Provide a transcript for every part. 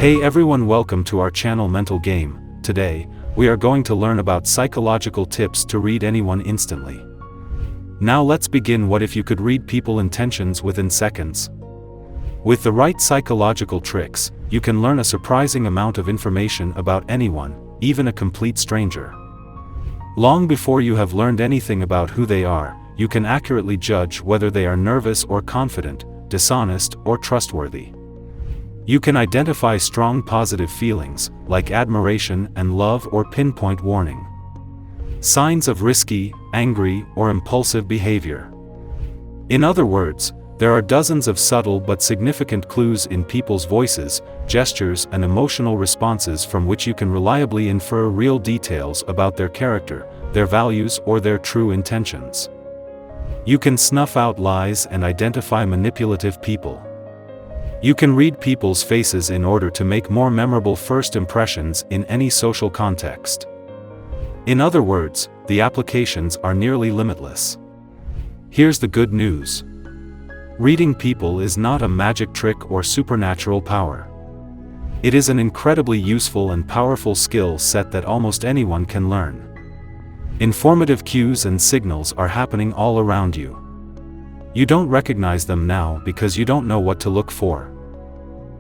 Hey everyone, welcome to our channel Mental Game. Today, we are going to learn about psychological tips to read anyone instantly. Now let's begin. What if you could read people's intentions within seconds? With the right psychological tricks, you can learn a surprising amount of information about anyone, even a complete stranger. Long before you have learned anything about who they are, you can accurately judge whether they are nervous or confident, dishonest or trustworthy. You can identify strong positive feelings, like admiration and love, or pinpoint warning signs of risky, angry, or impulsive behavior. In other words, there are dozens of subtle but significant clues in people's voices, gestures, and emotional responses from which you can reliably infer real details about their character, their values, or their true intentions. You can snuff out lies and identify manipulative people. You can read people's faces in order to make more memorable first impressions in any social context. In other words, the applications are nearly limitless. Here's the good news. Reading people is not a magic trick or supernatural power. It is an incredibly useful and powerful skill set that almost anyone can learn. Informative cues and signals are happening all around you. You don't recognize them now because you don't know what to look for.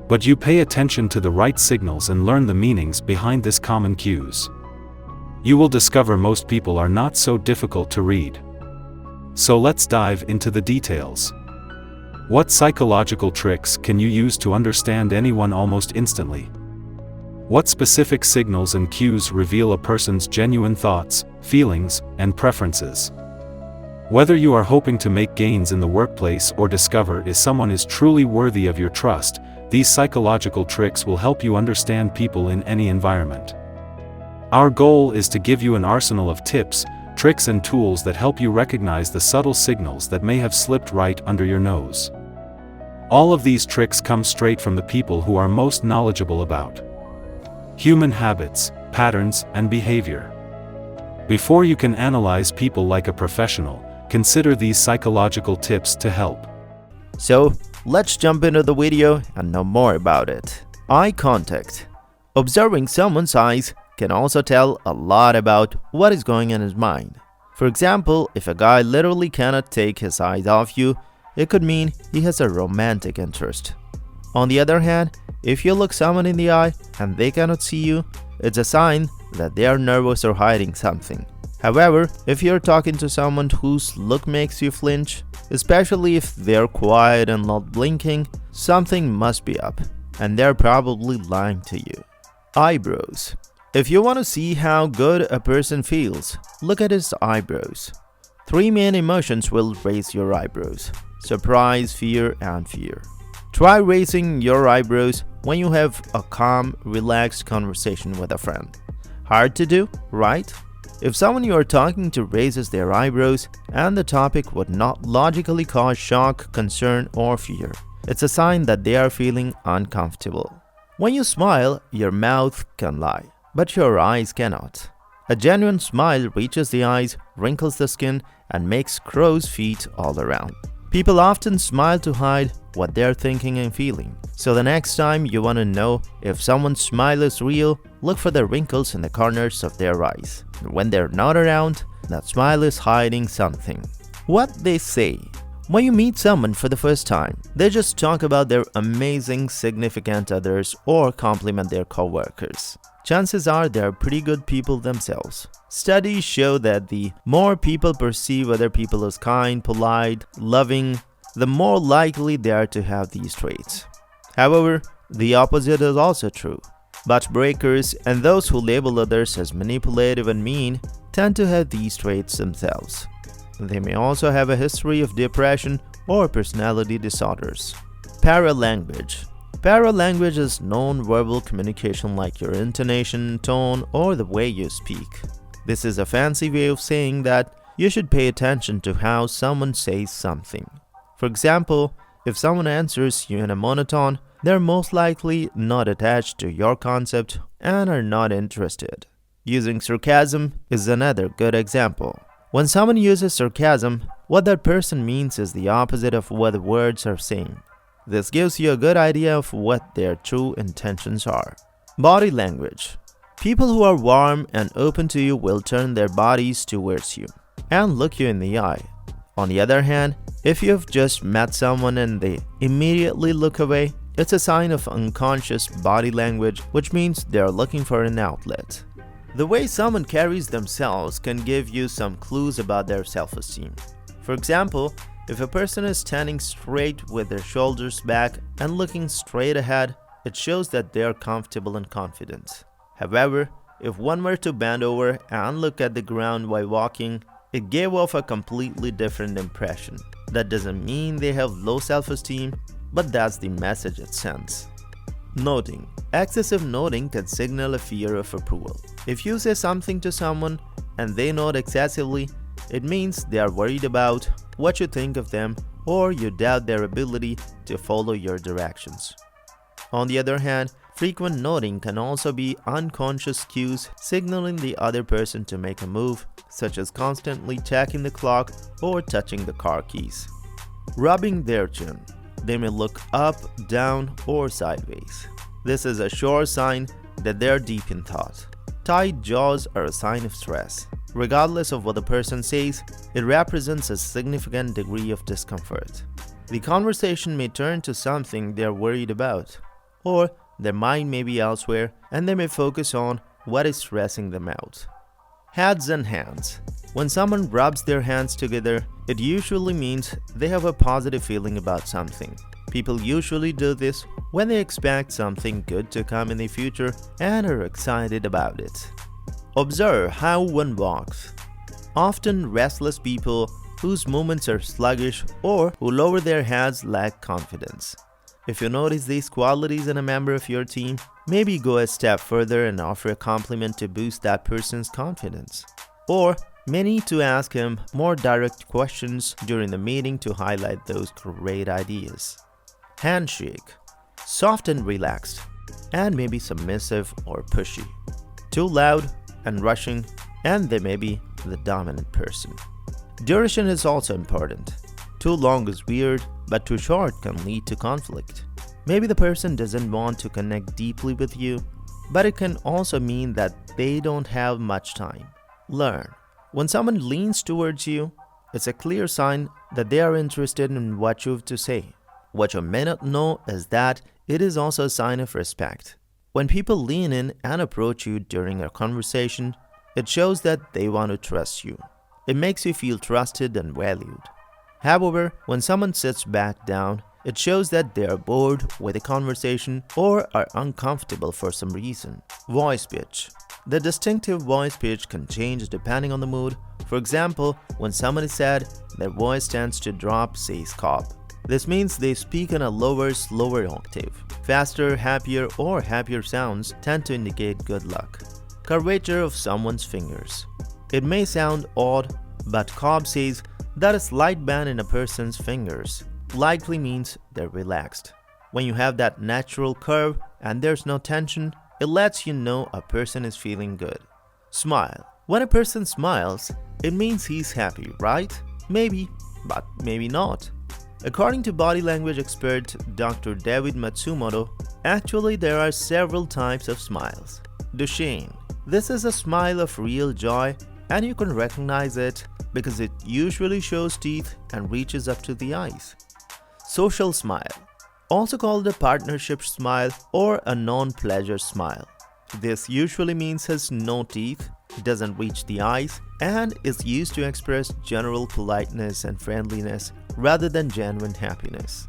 But you pay attention to the right signals and learn the meanings behind these common cues. You will discover most people are not so difficult to read. So let's dive into the details. What psychological tricks can you use to understand anyone almost instantly? What specific signals and cues reveal a person's genuine thoughts, feelings, and preferences? Whether you are hoping to make gains in the workplace or discover if someone is truly worthy of your trust, these psychological tricks will help you understand people in any environment. Our goal is to give you an arsenal of tips, tricks, and tools that help you recognize the subtle signals that may have slipped right under your nose. All of these tricks come straight from the people who are most knowledgeable about human habits, patterns, and behavior. Before you can analyze people like a professional, consider these psychological tips to help. So, let's jump into the video and know more about it. Eye contact. Observing someone's eyes can also tell a lot about what is going on in his mind. For example, if a guy literally cannot take his eyes off you, it could mean he has a romantic interest. On the other hand, if you look someone in the eye and they cannot see you, it's a sign that they are nervous or hiding something. However, if you're talking to someone whose look makes you flinch, especially if they're quiet and not blinking, something must be up, and they're probably lying to you. Eyebrows. If you want to see how good a person feels, look at his eyebrows. 3 main emotions will raise your eyebrows: surprise, fear, and fear. Try raising your eyebrows when you have a calm, relaxed conversation with a friend. Hard to do, right? If someone you are talking to raises their eyebrows and the topic would not logically cause shock, concern, or fear, it's a sign that they are feeling uncomfortable. When you smile, your mouth can lie, but your eyes cannot. A genuine smile reaches the eyes, wrinkles the skin, and makes crow's feet all around. People often smile to hide what they're thinking and feeling. So the next time you want to know if someone's smile is real, look for the wrinkles in the corners of their eyes. When they're not around, that smile is hiding something. What they say. When you meet someone for the first time, they just talk about their amazing significant others or compliment their coworkers. Chances are they're pretty good people themselves. Studies show that the more people perceive other people as kind, polite, loving, the more likely they are to have these traits. However, the opposite is also true. Butt breakers and those who label others as manipulative and mean tend to have these traits themselves. They may also have a history of depression or personality disorders. Paralanguage. Paralanguage is non-verbal communication like your intonation, tone, or the way you speak. This is a fancy way of saying that you should pay attention to how someone says something. For example, if someone answers you in a monotone, they're most likely not attached to your concept and are not interested. Using sarcasm is another good example. When someone uses sarcasm, what that person means is the opposite of what the words are saying. This gives you a good idea of what their true intentions are. Body language. People who are warm and open to you will turn their bodies towards you and look you in the eye. On the other hand, if you've just met someone and they immediately look away, it's a sign of unconscious body language, which means they are looking for an outlet. The way someone carries themselves can give you some clues about their self-esteem. For example, if a person is standing straight with their shoulders back and looking straight ahead, it shows that they are comfortable and confident. However, if one were to bend over and look at the ground while walking, it gave off a completely different impression. That doesn't mean they have low self-esteem, but that's the message it sends. Noting. Excessive noting can signal a fear of approval. If you say something to someone and they note excessively, it means they are worried about what you think of them or you doubt their ability to follow your directions. On the other hand, frequent noting can also be unconscious cues signaling the other person to make a move, such as constantly checking the clock or touching the car keys. Rubbing their chin. They may look up, down, or sideways. This is a sure sign that they are deep in thought. Tight jaws are a sign of stress. Regardless of what the person says, it represents a significant degree of discomfort. The conversation may turn to something they are worried about, or their mind may be elsewhere and they may focus on what is stressing them out. Heads and hands. When someone rubs their hands together, it usually means they have a positive feeling about something. People usually do this when they expect something good to come in the future and are excited about it. Observe how one walks. Often restless people whose movements are sluggish or who lower their heads lack confidence. If you notice these qualities in a member of your team, maybe go a step further and offer a compliment to boost that person's confidence. Or may need to ask him more direct questions during the meeting to highlight those great ideas. Handshake. Soft and relaxed, and maybe submissive or pushy. Too loud and rushing, and they may be the dominant person. Duration is also important. Too long is weird, but too short can lead to conflict. Maybe the person doesn't want to connect deeply with you, but it can also mean that they don't have much time. Learn. When someone leans towards you, it's a clear sign that they are interested in what you have to say. What you may not know is that it is also a sign of respect. When people lean in and approach you during a conversation, it shows that they want to trust you. It makes you feel trusted and valued. However, when someone sits back down, it shows that they are bored with the conversation or are uncomfortable for some reason. Voice pitch. The distinctive voice pitch can change depending on the mood. For example, when someone is sad, their voice tends to drop, say "cop." This means they speak in a lower, slower octave. Faster, happier, or happier sounds tend to indicate good luck. Curvature of someone's fingers. It may sound odd, but Cobb says that a slight bend in a person's fingers likely means they're relaxed. When you have that natural curve and there's no tension, it lets you know a person is feeling good. Smile. When a person smiles, it means he's happy, right? Maybe, but maybe not. According to body language expert Dr. David Matsumoto, actually there are several types of smiles. Duchenne. This is a smile of real joy, and you can recognize it because it usually shows teeth and reaches up to the eyes. Social smile. Also called a partnership smile or a non-pleasure smile. This usually means has no teeth, doesn't reach the eyes, and is used to express general politeness and friendliness rather than genuine happiness.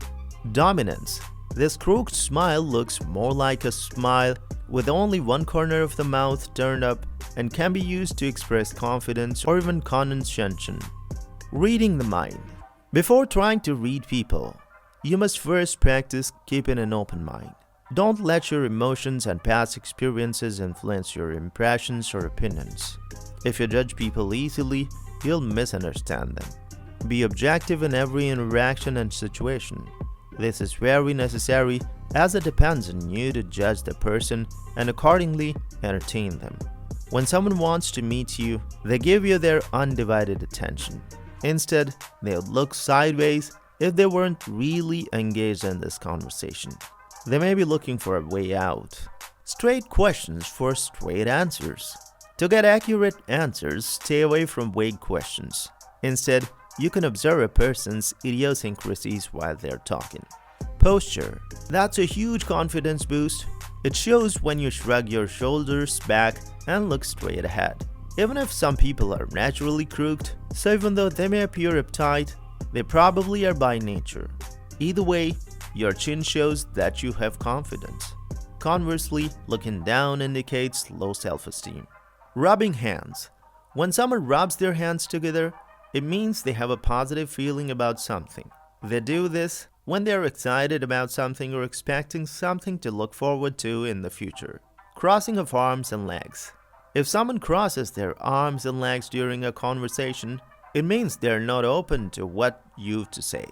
Dominance. This crooked smile looks more like a smile with only one corner of the mouth turned up and can be used to express confidence or even condescension. Reading the mind. Before trying to read people, you must first practice keeping an open mind. Don't let your emotions and past experiences influence your impressions or opinions. If you judge people easily, you'll misunderstand them. Be objective in every interaction and situation. This is very necessary as it depends on you to judge the person and accordingly entertain them. When someone wants to meet you, they give you their undivided attention. Instead, they'll look sideways if they weren't really engaged in this conversation. They may be looking for a way out. Straight questions for straight answers. To get accurate answers, stay away from vague questions. Instead, you can observe a person's idiosyncrasies while they're talking. Posture. That's a huge confidence boost. It shows when you shrug your shoulders back and look straight ahead. Even if some people are naturally crooked, so even though they may appear uptight, they probably are by nature. Either way, your chin shows that you have confidence. Conversely, looking down indicates low self-esteem. Rubbing hands. When someone rubs their hands together, it means they have a positive feeling about something. They do this when they are excited about something or expecting something to look forward to in the future. Crossing of arms and legs. If someone crosses their arms and legs during a conversation, it means they're not open to what you've to say.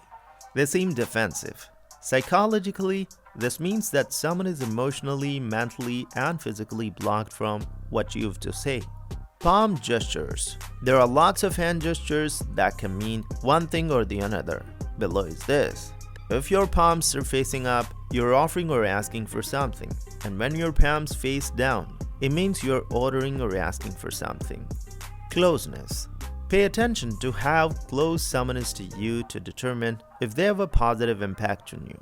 They seem defensive. Psychologically, this means that someone is emotionally, mentally, and physically blocked from what you've to say. Palm gestures. There are lots of hand gestures that can mean one thing or the another. Below is this. If your palms are facing up, you're offering or asking for something. And when your palms face down, it means you're ordering or asking for something. Closeness. Pay attention to how close someone is to you to determine if they have a positive impact on you.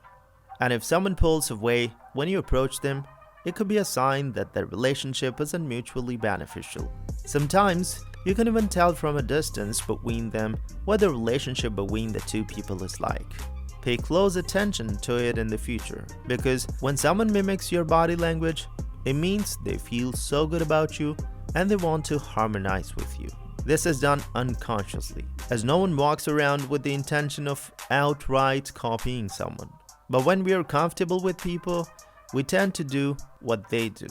And if someone pulls away when you approach them, it could be a sign that their relationship isn't mutually beneficial. Sometimes, you can even tell from a distance between them what the relationship between the two people is like. Pay close attention to it in the future, because when someone mimics your body language, it means they feel so good about you and they want to harmonize with you. This is done unconsciously, as no one walks around with the intention of outright copying someone. But when we are comfortable with people, we tend to do what they do,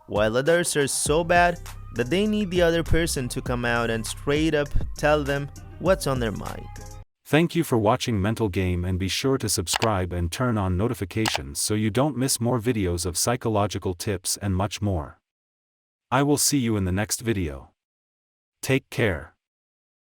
while others are so bad that they need the other person to come out and straight up tell them what's on their mind. Thank you for watching Mental Game, and be sure to subscribe and turn on notifications so you don't miss more videos of psychological tips and much more. I will see you in the next video. Take care.